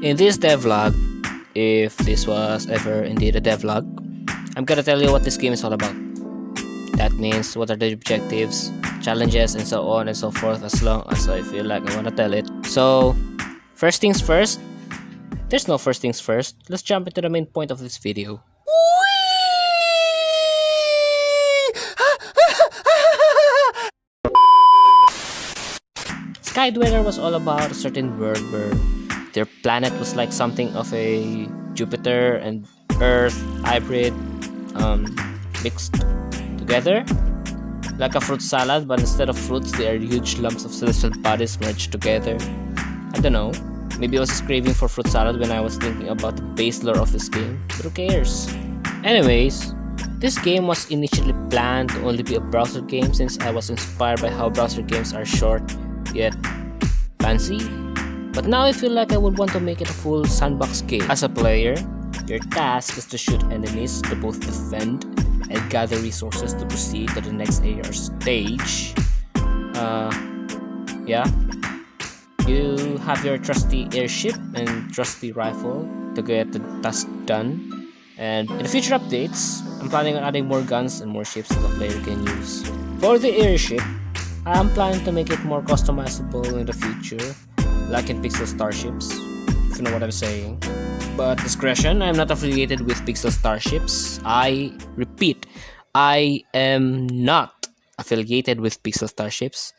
In this devlog, if this was ever indeed a devlog, I'm gonna tell you what this game is all about. That means what are the objectives, challenges, and so on and so forth, as long as I feel like I wanna tell it. So, first things first, there's no first things first. Let's jump into the main point of this video. Skydweller was all about a certain world where their planet was like something of a Jupiter and Earth hybrid mixed together, like a fruit salad, but instead of fruits they are huge lumps of celestial bodies merged together. I don't know, maybe I was just craving for fruit salad when I was thinking about the base lore of this game, but who cares? Anyways, this game was initially planned to only be a browser game since I was inspired by how browser games are short yet fancy. But now I feel like I would want to make it a full sandbox game. As a player, your task is to shoot enemies to both defend and gather resources to proceed to the next AR stage. You have your trusty airship and trusty rifle to get the task done. And in the future updates, I'm planning on adding more guns and more ships that the player can use. For the airship, I'm planning to make it more customizable in the future, like in Pixel Starships, if you know what I'm saying. But discretion, I'm not affiliated with Pixel Starships. I repeat, I am not affiliated with Pixel Starships.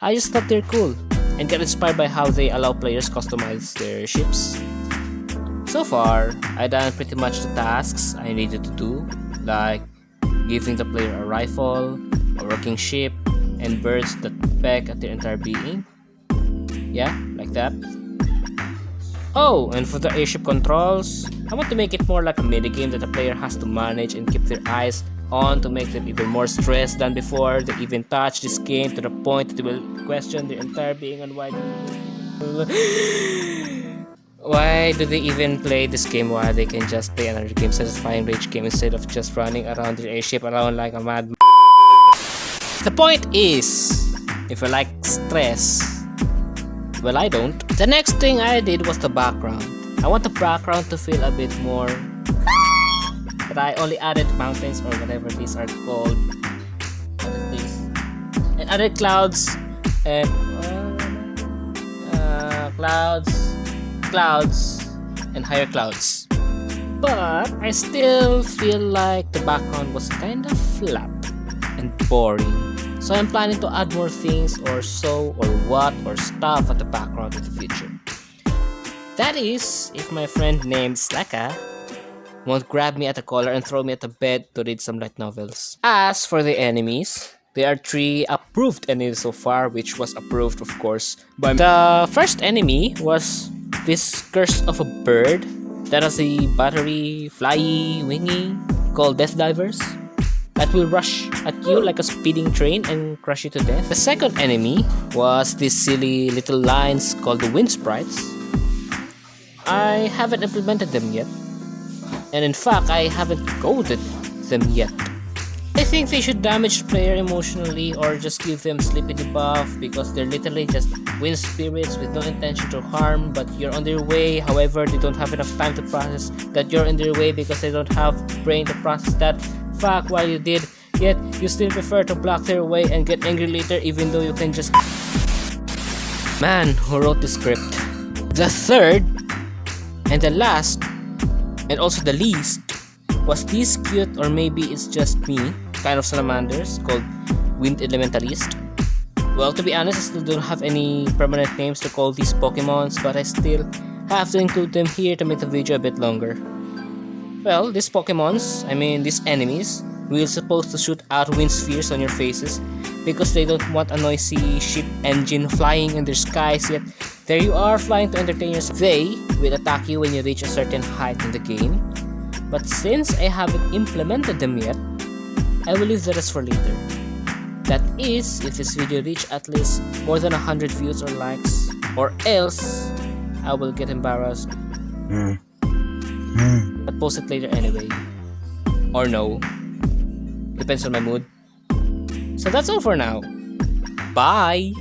I just thought they're cool and got inspired by how they allow players customize their ships. So far, I've done pretty much the tasks I needed to do, like giving the player a rifle, a working ship, and birds that peck at their entire being. Yeah, like that. Oh, and for the airship controls, I want to make it more like a minigame that the player has to manage and keep their eyes on to make them even more stressed than before they even touch this game, to the point that they will question their entire being on why do they even play this game while they can just play another game, satisfying rage game, instead of just running around their airship around like a mad. The point is, if you like stress, well, I don't. The next thing I did was the background. I want the background to feel a bit more, but I only added mountains or whatever these are called. What is this? And added clouds and clouds and higher clouds. But I still feel like the background was kind of flat and boring. So I'm planning to add more things or so or what or stuff at the background in the future. That is, if my friend named Slaka won't grab me at the collar and throw me at the bed to read some light novels. As for the enemies, there are 3 approved enemies so far, which was approved of course by the first enemy was this curse of a bird that has a battery, flyy, wingy, called death divers, that will rush at you like a speeding train and crush you to death. The second enemy was these silly little lines called the wind sprites. I haven't implemented them yet, and in fact I haven't coded them yet. I think they should damage the player emotionally or just give them sleepy debuff, because they're literally just wind spirits with no intention to harm, but you're on their way. However, they don't have enough time to process that you're in their way because they don't have brain to process that fact while you did, yet you still prefer to block their way and get angry later, even though you can just... Man, who wrote the script? The third and the last, and also the least, was this cute, or maybe it's just me, kind of salamanders called Wind Elementalist. Well, to be honest, I still don't have any permanent names to call these Pokemons, but I still have to include them here to make the video a bit longer. Well, these Pokemons, these enemies, will supposed to shoot out wind spheres on your faces because they don't want a noisy ship engine flying in their skies, yet there you are flying to entertain yourself. They will attack you when you reach a certain height in the game. But since I haven't implemented them yet, I will leave the rest for later. That is, if this video reach at least more than 100 views or likes, or else I will get embarrassed. But post it later anyway. Or no. Depends on my mood. So that's all for now. Bye!